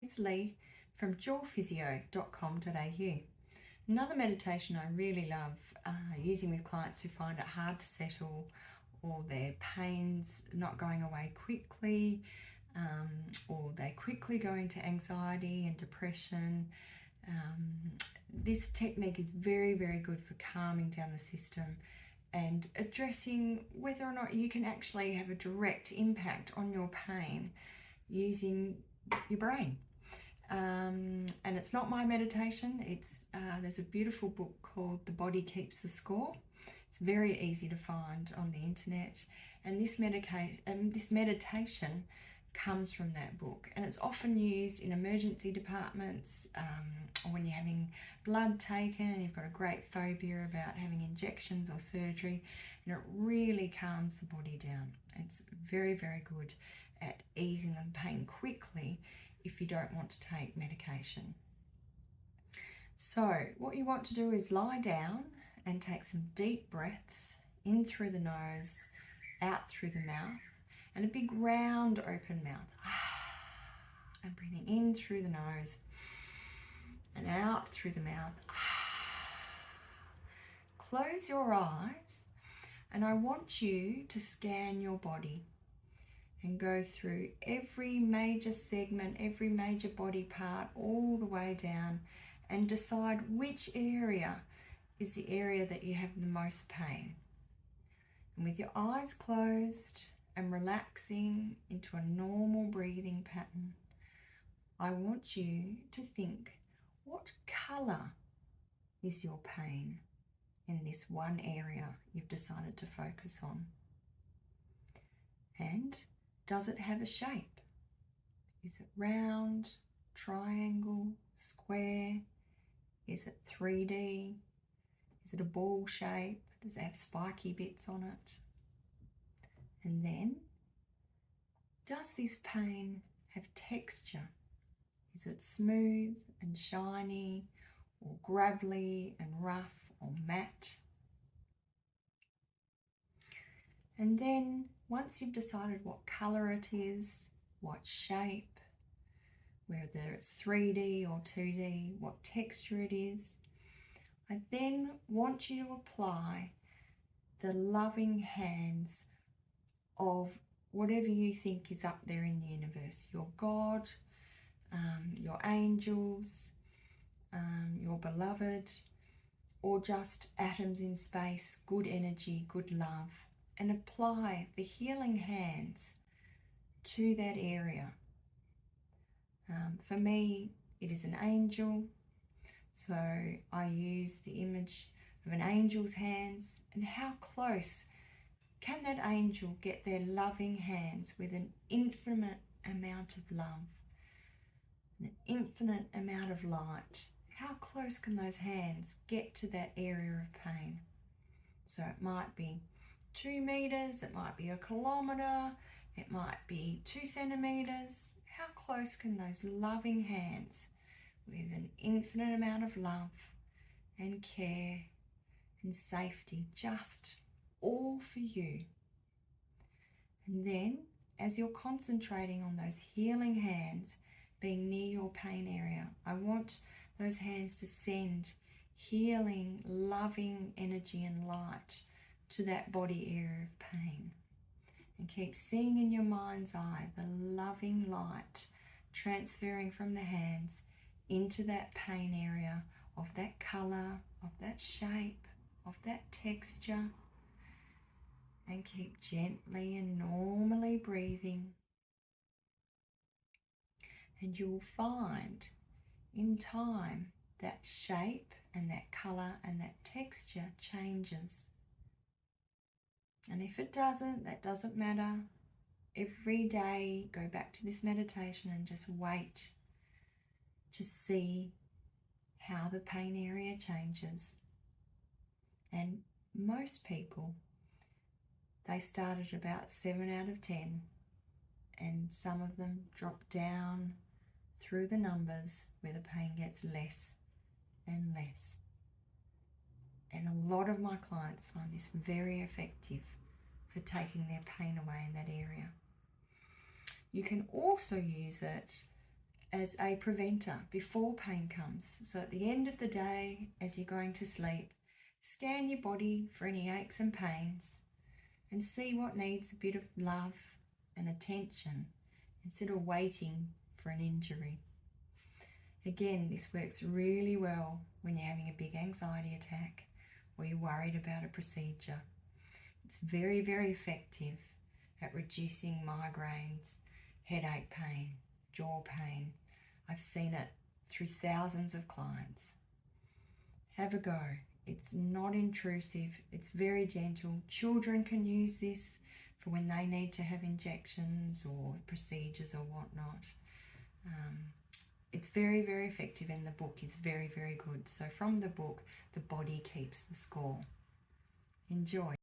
It's Lee from jawphysio.com.au. Another meditation I really love using with clients who find it hard to settle, or their pains not going away quickly, or they quickly go into anxiety and depression. This technique is very, very good for calming down the system and addressing whether or not you can actually have a direct impact on your pain using your brain. And it's not my meditation. There's a beautiful book called The Body Keeps the Score. It's very easy to find on the internet, and this meditation comes from that book, and it's often used in emergency departments, or when you're having blood taken and you've got a great phobia about having injections or surgery, and it really calms the body down. It's very, very good at easing the pain quickly if you don't want to take medication. So what you want to do is lie down and take some deep breaths in through the nose, out through the mouth, and a big round open mouth. And breathing in through the nose and out through the mouth. Close your eyes, and I want you to scan your body and go through every major segment, every major body part, all the way down, and decide which area is the area that you have the most pain. And with your eyes closed and relaxing into a normal breathing pattern, I want you to think, what colour is your pain in this one area you've decided to focus on? And does it have a shape? Is it round, triangle, square? Is it 3D? Is it a ball shape? Does it have spiky bits on it? And then, does this pain have texture? Is it smooth and shiny, or gravelly and rough, or matte? And then, once you've decided what colour it is, what shape, whether it's 3D or 2D, what texture it is, I then want you to apply the loving hands of whatever you think is up there in the universe, your God, your angels, your beloved, or just atoms in space, good energy, good love, and apply the healing hands to that area. For me, it is an angel, so I use the image of an angel's hands, and how close can that angel get their loving hands with an infinite amount of love, an infinite amount of light? How close can those hands get to that area of pain? So it might be 2 meters, it might be 1 kilometer, it might be 2 centimeters. How close can those loving hands with an infinite amount of love and care and safety, just all for you? And then, as you're concentrating on those healing hands being near your pain area, I want those hands to send healing, loving energy and light to that body area of pain. And keep seeing in your mind's eye the loving light transferring from the hands into that pain area of that colour, of that shape, of that texture. And keep gently and normally breathing. And you will find in time that shape and that colour and that texture changes. And if it doesn't, that doesn't matter. Every day, go back to this meditation and just wait to see how the pain area changes. And most people, they start at about 7 out of 10, and some of them drop down through the numbers where the pain gets less and less. And a lot of my clients find this very effective for taking their pain away in that area. You can also use it as a preventer before pain comes. So at the end of the day, as you're going to sleep, scan your body for any aches and pains and see what needs a bit of love and attention instead of waiting for an injury. Again, this works really well when you're having a big anxiety attack or you're worried about a procedure. It's very, very effective at reducing migraines, headache pain, jaw pain. I've seen it through thousands of clients. Have a go. It's not intrusive. It's very gentle. Children can use this for when they need to have injections or procedures or whatnot. It's very, very effective, and the book is very, very good. So from the book, The Body Keeps the Score. Enjoy.